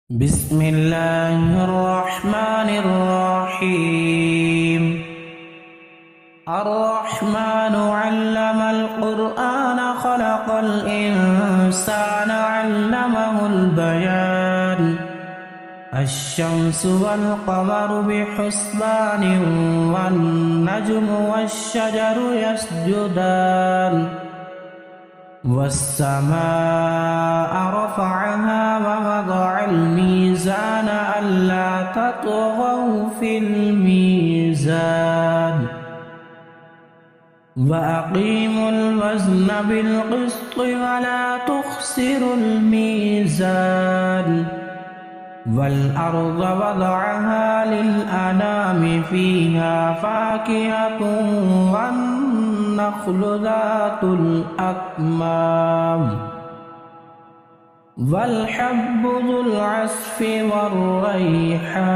بسم الله الرحمن الرحيم الرحمن علم القرآن خلق الإنسان علمه البيان الشمس والقمر بحسبان والنجم والشجر يسجدان والسماء رفعها ووضع الميزان ألا تطغوا في الميزان وأقيموا الوزن بالقسط ولا تخسروا الميزان والأرض وضعها للأنام فيها فاكهة والنخل ذات الأكمام والحب ذو العصف والريحان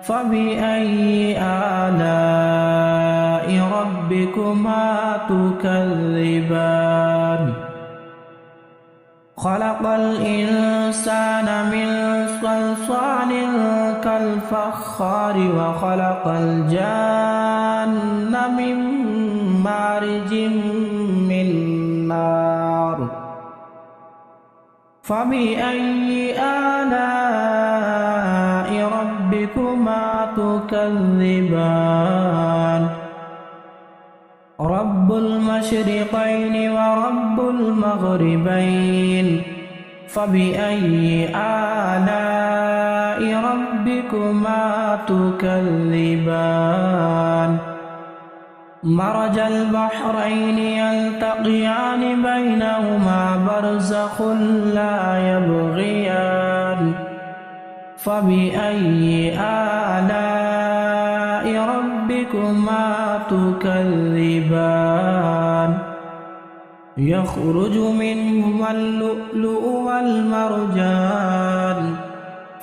فبأي آلاء ربكما تكذبان خلق الإنسان من صلصال كالفخار وخلق الجان من مارج من نار فبأي آلاء ربكما تكذبان رب المشرقين ورب المغربين فبأي آلاء ربكما تكذبان مرج البحرين يلتقيان بينهما برزخ لا يبغيان فبأي آلاء ربكما تكذبان يخرج منهما اللؤلؤ والمرجان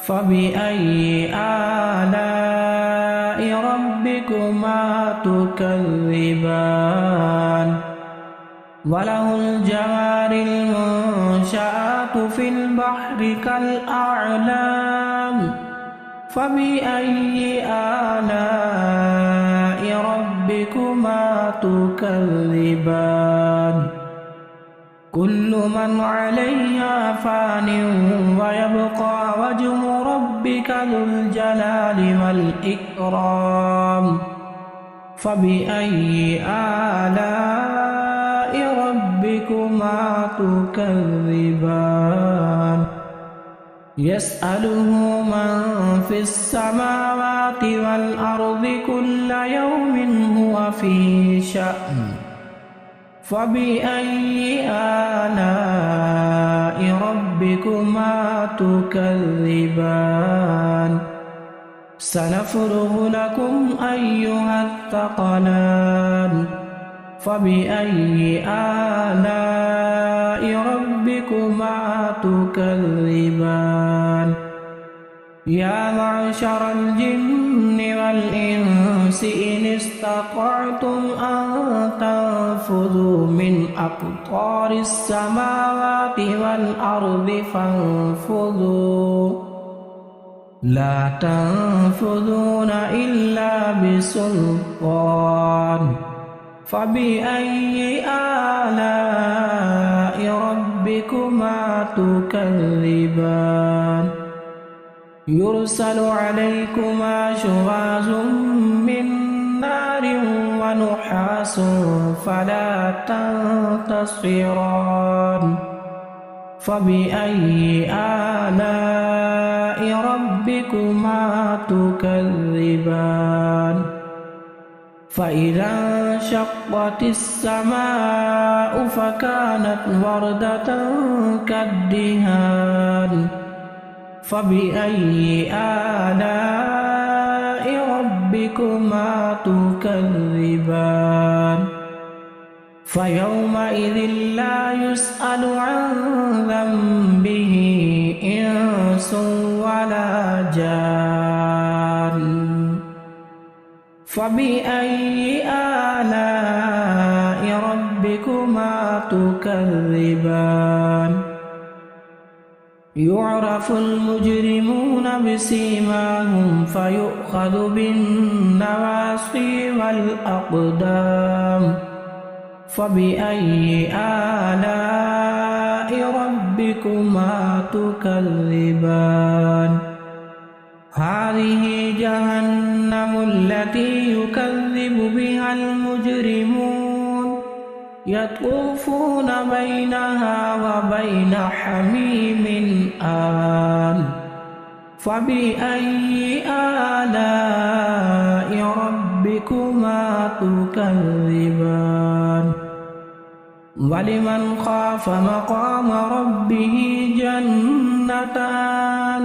فبأي آلاء ربكما تكذبان وله الجوار المنشآت في البحر كالأعلام فبأي آلاء ربكما تكذبان كل من عليها فان ويبقى وجه ربك ذو الجلال والإكرام فبأي آلاء ربكما تكذبان يسأله من في السماوات والأرض كل يوم هو في شأن فبأي آلاء ربكما تكذبان سنفرغ لكم أيها الثقلان فبأي آلاء ربكما تكذبان يا معشر الجن والإنس إن استطعتم أن تنفذوا من أقطار السماوات والأرض فانفذوا لا تنفذون إلا بسلطان فبأي آلاء ربكما تكذبان يرسل عليكما شواظ من نار ونحاس فلا تنتصران فبأي آلاء ربكما تكذبان فإذا انشقت السماء فكانت وردة كالدهان فبأي آلاء ربكما تكذبان فيومئذ لا يسأل عن ذنبه إنس ولا جان فبأي آلاء ربكما تكذبان يعرف المجرمون بسيماهم فيؤخذ بالنواصي والأقدام فبأي آلاء ربكما تكذبان هذه جهنم التي يكذب بها المجرمون يطوفون بينها وبين حميم آن فبأي آلاء ربكما تكذبان ولمن خاف مقام ربه جنتان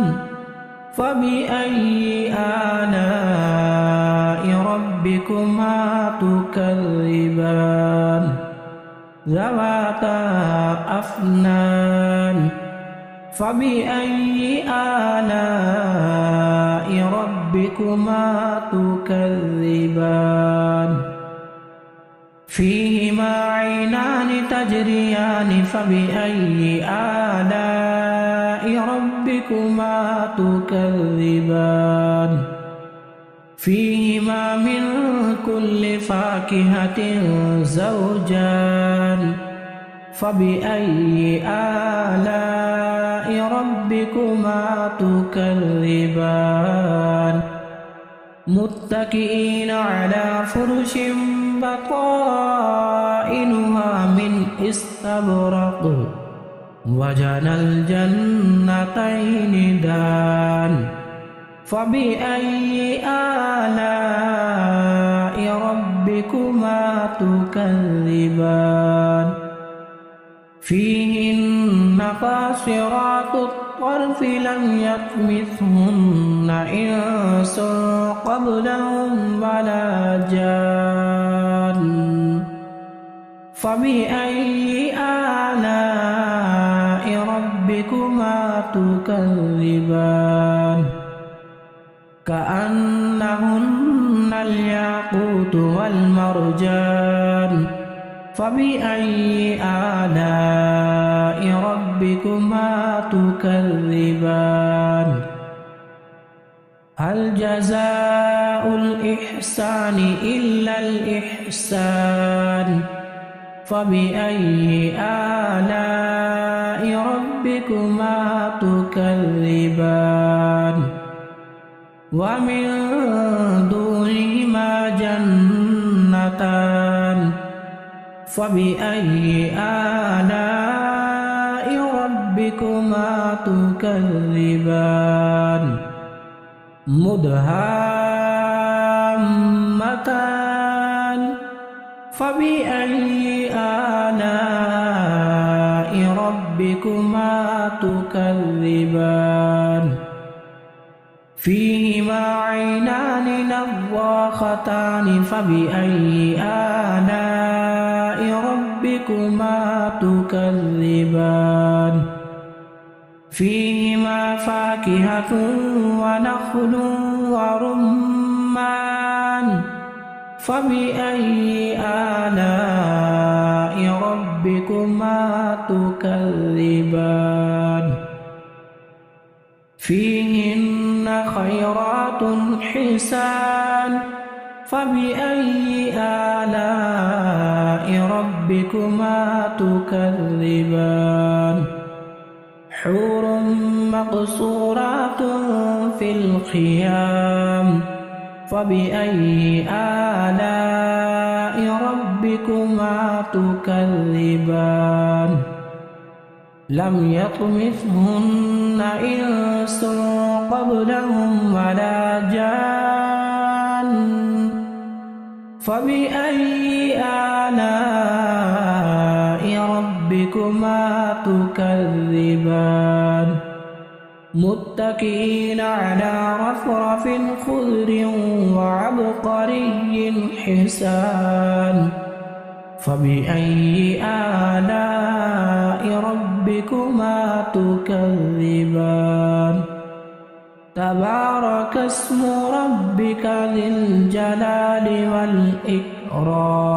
فبأي آلاء ربكما تكذبان ذواتا أفنان فبأي آلاء ربكما تكذبان فيهما عينان تجريان فبأي آلاء ربكما تكذبان فيهما من كل فاكهة زوجان فبأي آلاء ربكما تكذبان متكئين على فرش بطائنها من استبرق وجنى الجنتين دان فبأي آلاء ربكما تكذبان فيهن قاصرات الطرف لم يطمثهن إنس قبلهم ولا جان فبأي آلاء ربكما تكذبان كأنهن الياقوت والمرجان فبأي آلاء ربكما تكذبان هل جزاء الإحسان إلا الإحسان فبأي آلاء ربكما تكذبان ومن دونهما جنتان فبأي آلاء ربكما تكذبان مدهامتان فبأي آلاء ربكما تكذبان فيهما عينان نضاختان فبأي آلاء ربكما تكذبان فيهما فاكهة ونخل ورمان فبأي آلاء ربكما تكذبان فيهن خيرات حسان فبأي آلاء ربكما تكذبان حور مقصورات في الخيام فبأي آلاء ربكما تكذبان لم يطمثهن إنس قبلهم ولا جان فبأي آلاء ربكما تكذبان متكئين على رفرف خضر وعبقري حسان فبأي آلاء ربكما تكذبان تبارك اسم ربك ذي الجلال والإكرام